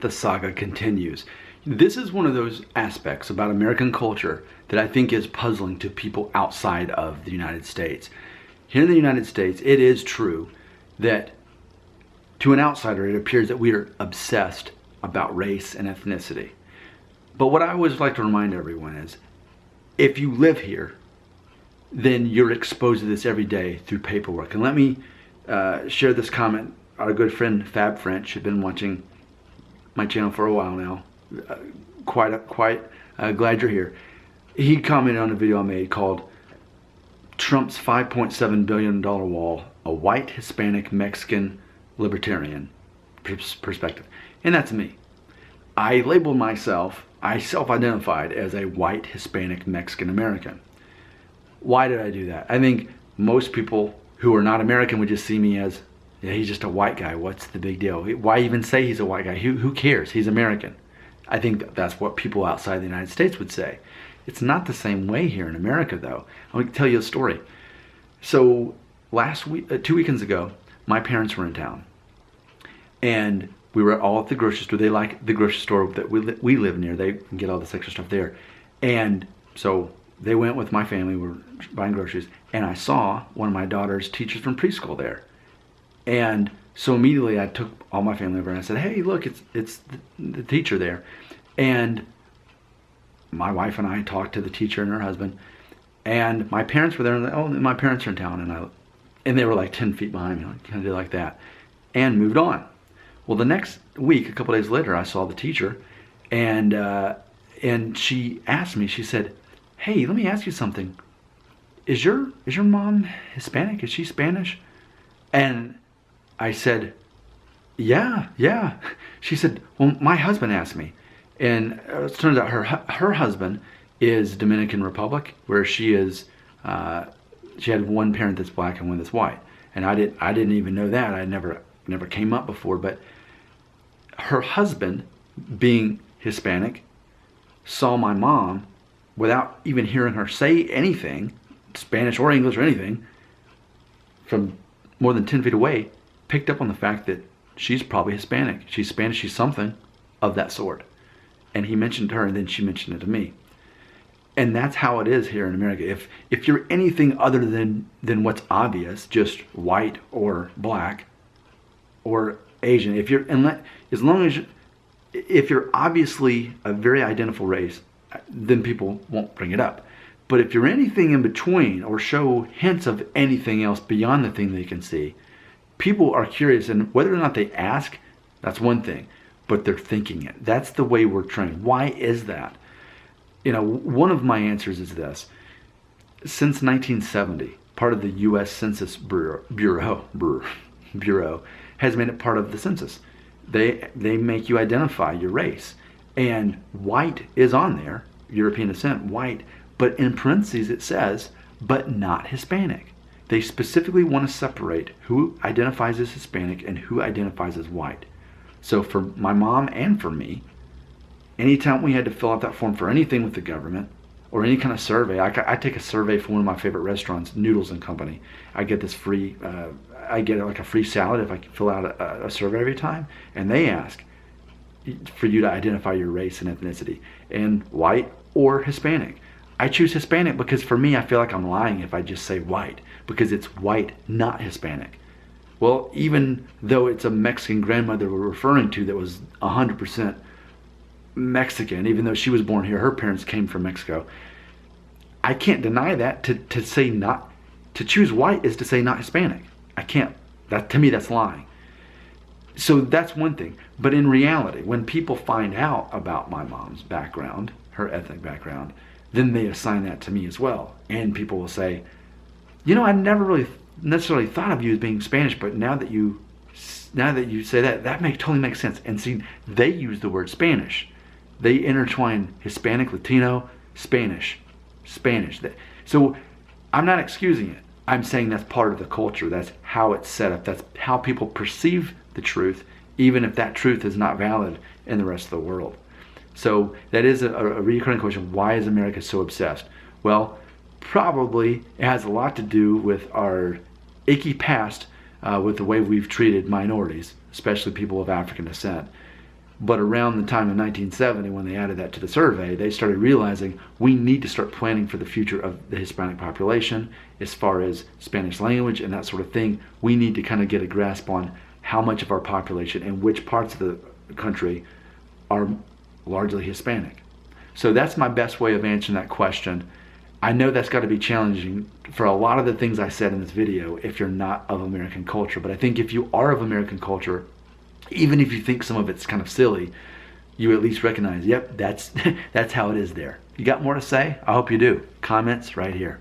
the saga continues. This is one of those aspects about American culture that I think is puzzling to people outside of the United States. Here in the United States, it is true that to an outsider, it appears that we are obsessed about race and ethnicity. But what I always like to remind everyone is, if you live here, then you're exposed to this every day through paperwork. And let me share this comment. Our good friend Fab French has been watching my channel for a while now. Quite glad you're here. He commented on a video I made called Trump's $5.7 billion wall, a white, Hispanic, Mexican, libertarian perspective. And that's me. I labeled myself, I self-identified as a white, Hispanic, Mexican American. Why did I do that? I think most people who are not American would just see me as, yeah, he's just a white guy. What's the big deal? Why even say he's a white guy? Who cares? He's American. I think that's what people outside the United States would say. It's not the same way here in America, though. I'm going to tell you a story. So last week, 2 weekends ago, my parents were in town, and we were all at the grocery store. They like the grocery store that we live near. They can get all this extra stuff there. And so they went with my family. We were buying groceries, and I saw one of my daughter's teachers from preschool there. And so immediately I took all my family over and I said, hey, look, it's the teacher there. And my wife and I talked to the teacher and her husband, and my parents were there, and oh, my parents are in town, and they were like 10 feet behind me, kind of did like that, and moved on. Well, the next week, a couple days later, I saw the teacher, and she asked me, she said, hey, let me ask you something. Is your mom Hispanic? Is she Spanish? And I said, yeah. She said, well, my husband asked me. And it turns out her husband is Dominican Republic, where she is, she had one parent that's black and one that's white. And I didn't even know that. I never came up before. But her husband, being Hispanic, saw my mom without even hearing her say anything, Spanish or English or anything, from more than 10 feet away, picked up on the fact that she's probably Hispanic. She's Spanish, she's something of that sort. And he mentioned her, and then she mentioned it to me. And that's how it is here in America. If you're anything other than what's obvious, just white or black or Asian, if you're obviously a very identical race, then people won't bring it up. But if you're anything in between or show hints of anything else beyond the thing they can see, people are curious, and whether or not they ask, that's one thing, but they're thinking it. That's the way we're trained. Why is that? You know, one of my answers is this. Since 1970, part of the U.S. Census Bureau has made it part of the census. They make you identify your race. And white is on there, European descent, white, but in parentheses it says, but not Hispanic. They specifically want to separate who identifies as Hispanic and who identifies as white. So for my mom and for me, anytime we had to fill out that form for anything with the government or any kind of survey, I take a survey for one of my favorite restaurants, Noodles and Company. I get this free, I get like a free salad if I fill out a survey every time, and they ask for you to identify your race and ethnicity, and white or Hispanic. I choose Hispanic because for me, I feel like I'm lying if I just say white, because it's white, not Hispanic. Well, even though it's a Mexican grandmother we're referring to that was 100% Mexican, even though she was born here, her parents came from Mexico, I can't deny that. To choose white is to say not Hispanic. I can't. To me, that's lying. So that's one thing. But in reality, when people find out about my mom's background, her ethnic background, then they assign that to me as well. And people will say, you know, I never really necessarily thought of you as being Spanish, but now that you say that totally makes sense. And see, they use the word Spanish. They intertwine Hispanic, Latino, Spanish. So I'm not excusing it. I'm saying that's part of the culture. That's how it's set up. That's how people perceive the truth, even if that truth is not valid in the rest of the world. So that is a recurring question. Why is America so obsessed? Well, probably it has a lot to do with our icky past with the way we've treated minorities, especially people of African descent. But around the time of 1970, when they added that to the survey, they started realizing we need to start planning for the future of the Hispanic population as far as Spanish language and that sort of thing. We need to kind of get a grasp on how much of our population and which parts of the country are largely Hispanic. So that's my best way of answering that question. I know that's got to be challenging for a lot of the things I said in this video if you're not of American culture. But I think if you are of American culture, even if you think some of it's kind of silly, you at least recognize, yep, that's how it is there. You got more to say? I hope you do. Comments right here.